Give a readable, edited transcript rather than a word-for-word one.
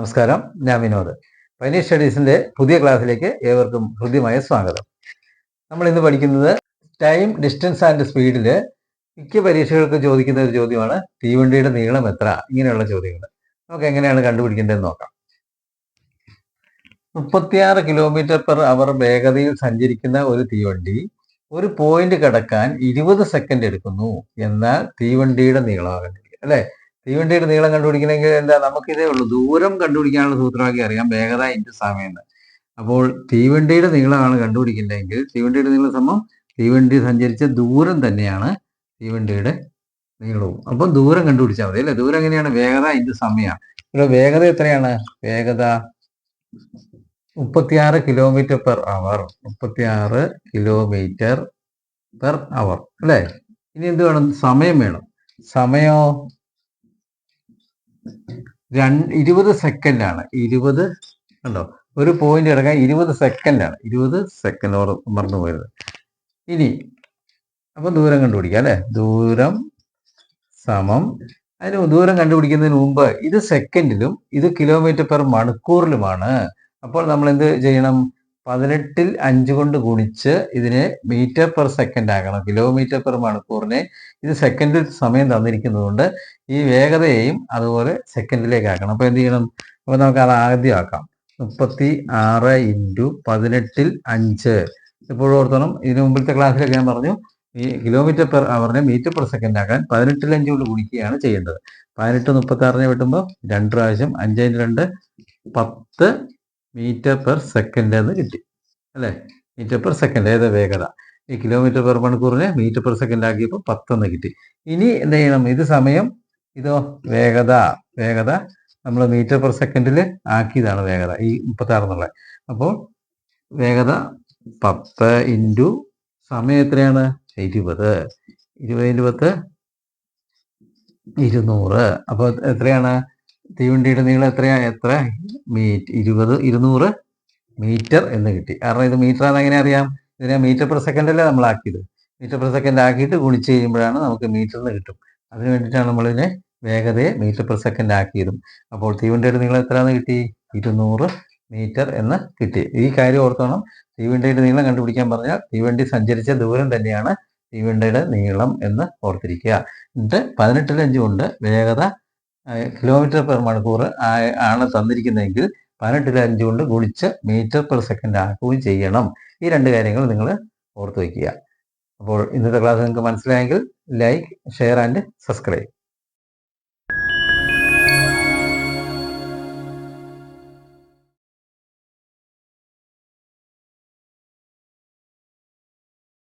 നമസ്കാരം, ഞാൻ വിനോദ്. പൈനീർ സ്റ്റഡീസിന്റെ പുതിയ ക്ലാസ്സിലേക്ക് ഏവർക്കും ഹൃദ്യമായ സ്വാഗതം. നമ്മൾ ഇന്ന് പഠിക്കുന്നത് ടൈം, ഡിസ്റ്റൻസ് ആൻഡ് സ്പീഡിൽ മിക്ക പരീക്ഷകൾക്ക് ചോദിക്കുന്ന ഒരു ചോദ്യമാണ് തീവണ്ടിയുടെ നീളം എത്ര, ഇങ്ങനെയുള്ള ചോദ്യങ്ങൾ. നമുക്ക് എങ്ങനെയാണ് കണ്ടുപിടിക്കേണ്ടതെന്ന് നോക്കാം. 36 km/h വേഗതയിൽ സഞ്ചരിക്കുന്ന ഒരു തീവണ്ടി ഒരു പോയിന്റ് കടക്കാൻ 20 സെക്കൻഡ് എടുക്കുന്നു. എന്നാൽ തീവണ്ടിയുടെ നീളം കണ്ടുപിടിക്കുക, അല്ലെ? തീവണ്ടിയുടെ നീളം കണ്ടുപിടിക്കണമെങ്കിൽ എന്താ, നമുക്കിതേ ഉള്ളൂ, ദൂരം കണ്ടുപിടിക്കാനുള്ള സൂത്രമാക്കി അറിയാം, വേഗത ഇൻറ്റു സമയം. അപ്പോൾ തീവണ്ടിയുടെ നീളമാണ് കണ്ടുപിടിക്കേണ്ടതെങ്കിൽ തീവണ്ടിയുടെ നീളം സമം തീവണ്ടി സഞ്ചരിച്ച ദൂരം തന്നെയാണ് തീവണ്ടിയുടെ നീളവും. അപ്പം ദൂരം കണ്ടുപിടിച്ചാൽ മതി, അല്ലെ? ദൂരം എങ്ങനെയാണ്? വേഗത ഇൻറ്റു സമയമാണ്. ഇവിടെ വേഗത എത്രയാണ്? വേഗത 36 km/h. 36 km/h, അല്ലെ? ഇനി എന്ത് വേണം? സമയം വേണം. സമയോ 20 സെക്കൻഡാണ്. 20 കണ്ടോ, ഒരു പോയിന്റ് കിടക്കാൻ 20 സെക്കൻഡാണ്. 20 സെക്കൻഡ് മറന്നു പോയത്. ഇനി അപ്പം ദൂരം കണ്ടുപിടിക്കാം, അല്ലെ? ദൂരം സമം, അതിന് ദൂരം കണ്ടുപിടിക്കുന്നതിന് മുമ്പ് ഇത് സെക്കൻഡിലും ഇത് km/മണിക്കൂറിലുമാണ്. അപ്പോൾ നമ്മൾ എന്ത് ചെയ്യണം? 18ൽ 5 കൊണ്ട് ഗുണിച്ച് ഇതിനെ മീറ്റർ/സെക്കൻഡ് ആക്കണം. km/മണിക്കൂറിനെ ഇത് സെക്കൻഡിൽ സമയം തന്നിരിക്കുന്നതുകൊണ്ട് ഈ വേഗതയെയും അതുപോലെ സെക്കൻഡിലേക്ക് ആക്കണം. അപ്പോൾ എന്ത് ചെയ്യണം? അപ്പോൾ നമുക്ക് അത് ആദ്യം ആക്കാം. 36 × 18ൽ 5. ഇപ്പോഴും ഓർത്തണം, ഇതിന് മുമ്പിലത്തെ ക്ലാസ്സിലൊക്കെ ഞാൻ പറഞ്ഞു, ഈ km/h മീറ്റർ/സെക്കൻഡ് ആക്കാൻ 18ൽ 5 കൊണ്ട് ഗുണിക്കുകയാണ് ചെയ്യേണ്ടത്. 18 36നെ വെട്ടുമ്പോൾ 2 പ്രാവശ്യം 5 × 2 10 മീറ്റർ/സെക്കൻഡ് എന്ന് കിട്ടി, അല്ലേ? മീറ്റർ/സെക്കൻഡ് ഏത് വേഗത. ഈ km/മണിക്കൂറിനെ മീറ്റർ/സെക്കൻഡ് ആക്കിയപ്പോൾ 10 എന്ന് കിട്ടി. ഇനി എന്ത് ചെയ്യണം? ഇത് സമയം, ഇതോ വേഗത. വേഗത നമ്മൾ മീറ്റർ/സെക്കൻഡിൽ ആക്കിയതാണ് വേഗത, ഈ 36 എന്നുള്ളത്. അപ്പോൾ വേഗത 10 × സമയം എത്രയാണ്? 20. 20 × 10 200. അപ്പോൾ എത്രയാണ് തീവണ്ടിയുടെ നീളം? എത്ര? 200 മീറ്റർ എന്ന് കിട്ടി. കാരണം ഇത് മീറ്റർ ആണ്. എങ്ങനെ അറിയാം? ഇതിനെ മീറ്റർ/സെക്കൻഡ് അല്ലേ നമ്മൾ ആക്കിയത്. മീറ്റർ/സെക്കൻഡ് ആക്കിയിട്ട് ഗുണിച്ച് കഴിയുമ്പോഴാണ് നമുക്ക് മീറ്ററിന് കിട്ടും. അതിന് വേണ്ടിയിട്ടാണ് നമ്മളിതിനെ വേഗതയെ മീറ്റർ/സെക്കൻഡ് ആക്കിയതും. അപ്പോൾ തീവണ്ടിയുടെ നീളം എത്രയാണെന്ന് കിട്ടി? 200 മീറ്റർ എന്ന് കിട്ടി. ഈ കാര്യം ഓർത്തോണം. തീവണ്ടിയുടെ നീളം കണ്ടുപിടിക്കാൻ പറഞ്ഞാൽ തീവണ്ടി സഞ്ചരിച്ച ദൂരം തന്നെയാണ് തീവണ്ടിയുടെ നീളം എന്ന് ഓർത്തിരിക്കുക. എന്നിട്ട് 18ൽ 5 കൊണ്ട് വേഗത km/മണിക്കൂർ ആണ് തന്നിരിക്കുന്നതെങ്കിൽ 18ൽ 5 കൊണ്ട് ഗുണിച്ച് മീറ്റർ/സെക്കൻഡ് ആക്കുകയും ചെയ്യണം. ഈ രണ്ട് കാര്യങ്ങൾ നിങ്ങൾ ഓർത്തു വയ്ക്കുക. അപ്പോൾ ഇന്നത്തെ ക്ലാസ് നിങ്ങൾക്ക് മനസ്സിലായെങ്കിൽ ലൈക്ക്, ഷെയർ ആൻഡ് സബ്സ്ക്രൈബ്.